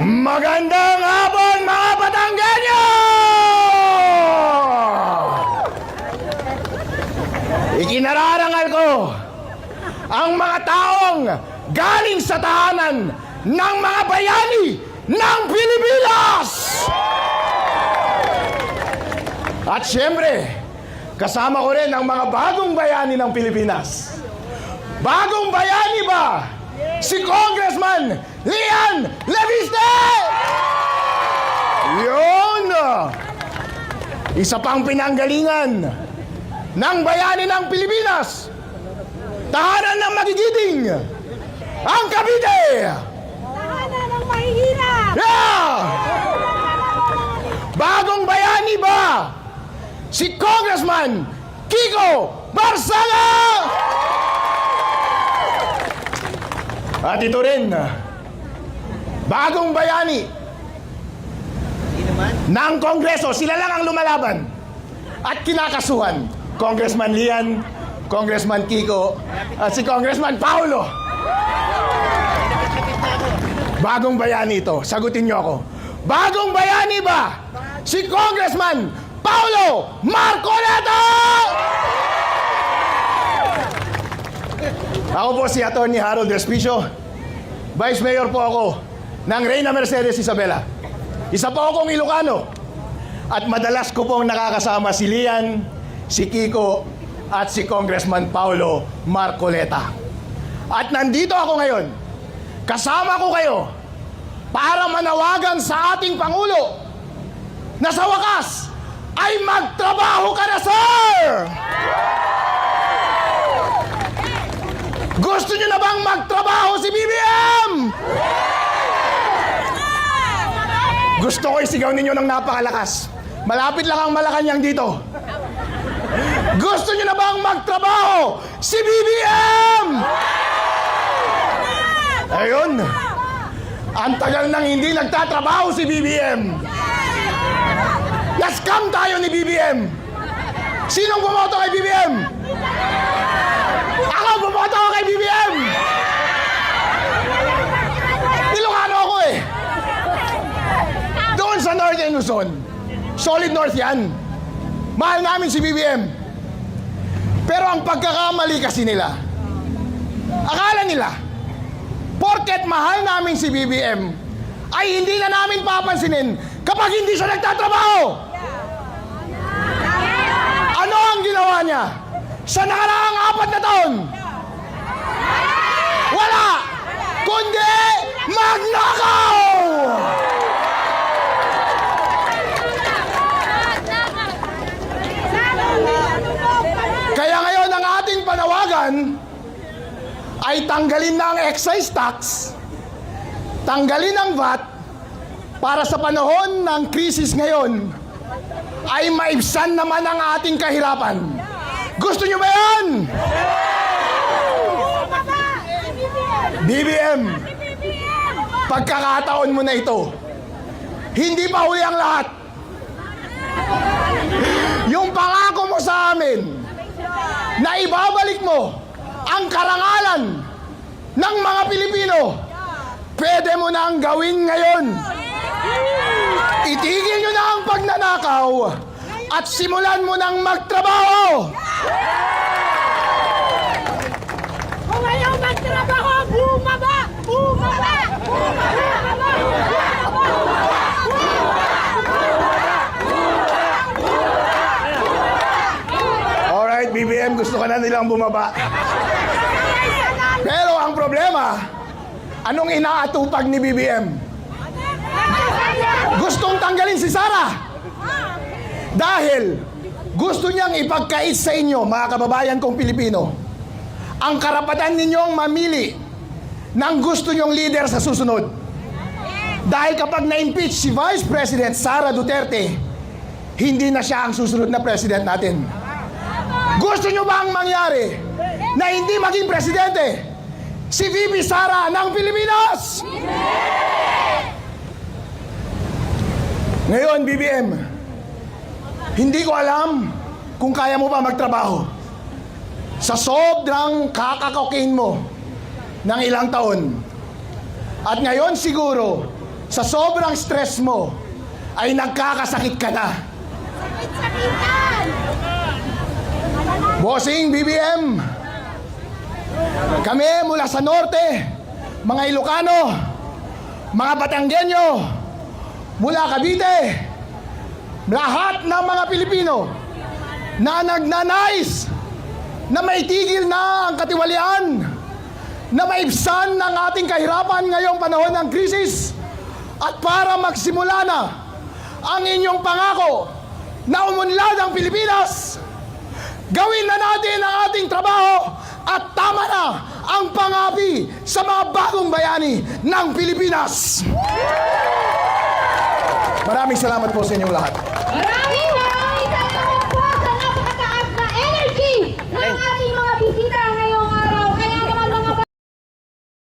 Magandang hapon mga Batanggenyo! Ikinararangal ko ang mga taong galing sa tahanan ng mga bayani ng Pilipinas! At siyempre, kasama ko rin ang mga bagong bayani ng Pilipinas. Bagong bayani ba? Si Congressman Lian Leviste! Yun! Isa pang pinanggalingan ng bayani ng Pilipinas. Tahanan ng magigiting. Ang Cavite! Tahanan ng mahihirap! Yeah! Bagong bayani ba? Si Congressman Kiko Barsaga! At ito rin, bagong bayani ng Kongreso. Sila lang ang lumalaban at kinakasuhan. Congressman Lian, Congressman Kiko, at si Congressman Paulo. Bagong bayani ito. Sagutin niyo ako. Bagong bayani ba? Si Congressman Paulo Marcoleta! Ako po si Atty. Harold Respicio. Vice Mayor po ako ng Reyna Mercedes Isabela. Isa po akong Ilocano. At madalas ko pong nakakasama si Lian, si Kiko, at si Congressman Paulo Marcoleta. At nandito ako ngayon, kasama ko kayo para manawagan sa ating Pangulo na sa wakas ay magtrabaho ka na, sir! Gusto nyo na bang magtrabaho si BBM? Gusto ko isigaw ninyo ng napakalakas. Malapit lang ang Malacanang dito. Gusto nyo na bang magtrabaho si BBM? Ayun. Ang tagal nang hindi nagtatrabaho si BBM. Nascam tayo ni BBM. Sinong bumoto kay BBM? Ako bumoto ako kay BBM! Ilocano ako eh. Doon sa North Luzon. Solid North yan. Mahal namin si BBM. Pero ang pagkakamali kasi nila, akala nila, porket mahal namin si BBM, ay hindi na namin papansinin kapag hindi siya nagtatrabaho. Ano ang ginawa niya? Sa nakaraang 4 na taon, wala, kundi magnakaw! Kaya ngayon ang ating panawagan ay tanggalin na ang excise tax, tanggalin ang VAT, para sa panahon ng krisis ngayon ay maibsan naman ang ating kahirapan. Gusto nyo ba yan? BBM, pagkakataon mo na ito. Hindi pa huli ang lahat. Yung pangako mo sa amin na ibabalik mo ang karangalan ng mga Pilipino, pwede mo na ang gawin ngayon. Itigil nyo na ang pagnanakaw at simulan mo nang magtrabaho! Kung ayaw magtrabaho, bumaba! Bumaba! Bumaba! Alright, BBM, gusto ka na nilang bumaba. Pero ang problema, anong inaatupag ni BBM? Gustong tanggalin si Sara. Dahil gusto niyang ipagkait sa inyo, mga kababayan kong Pilipino, ang karapatan ninyong mamili ng gusto nyong leader sa susunod. Dahil kapag na-impeach si Vice President Sara Duterte, hindi na siya ang susunod na president natin. Gusto nyo ba ang mangyari na hindi maging presidente si VP Sara ng Pilipinas? Ngayon, BBM, hindi ko alam kung kaya mo ba magtrabaho. Sa sobrang kakakokain mo ng ilang taon. At ngayon siguro, sa sobrang stress mo, ay nagkakasakit ka na. Sakit-sakitan! Bossing BBM, kami mula sa norte, mga Ilocano, mga Batanggenyo, mula Cavite, lahat ng mga Pilipino na nagnanais na maitigil na ang katiwalian, na maibsan ng ating kahirapan ngayong panahon ng krisis, at para magsimula na ang inyong pangako na umunlad ang Pilipinas. Gawin na natin ang ating trabaho at tama na ang pangapi sa mga bagong bayani ng Pilipinas. Maraming salamat po sa inyong lahat. Maraming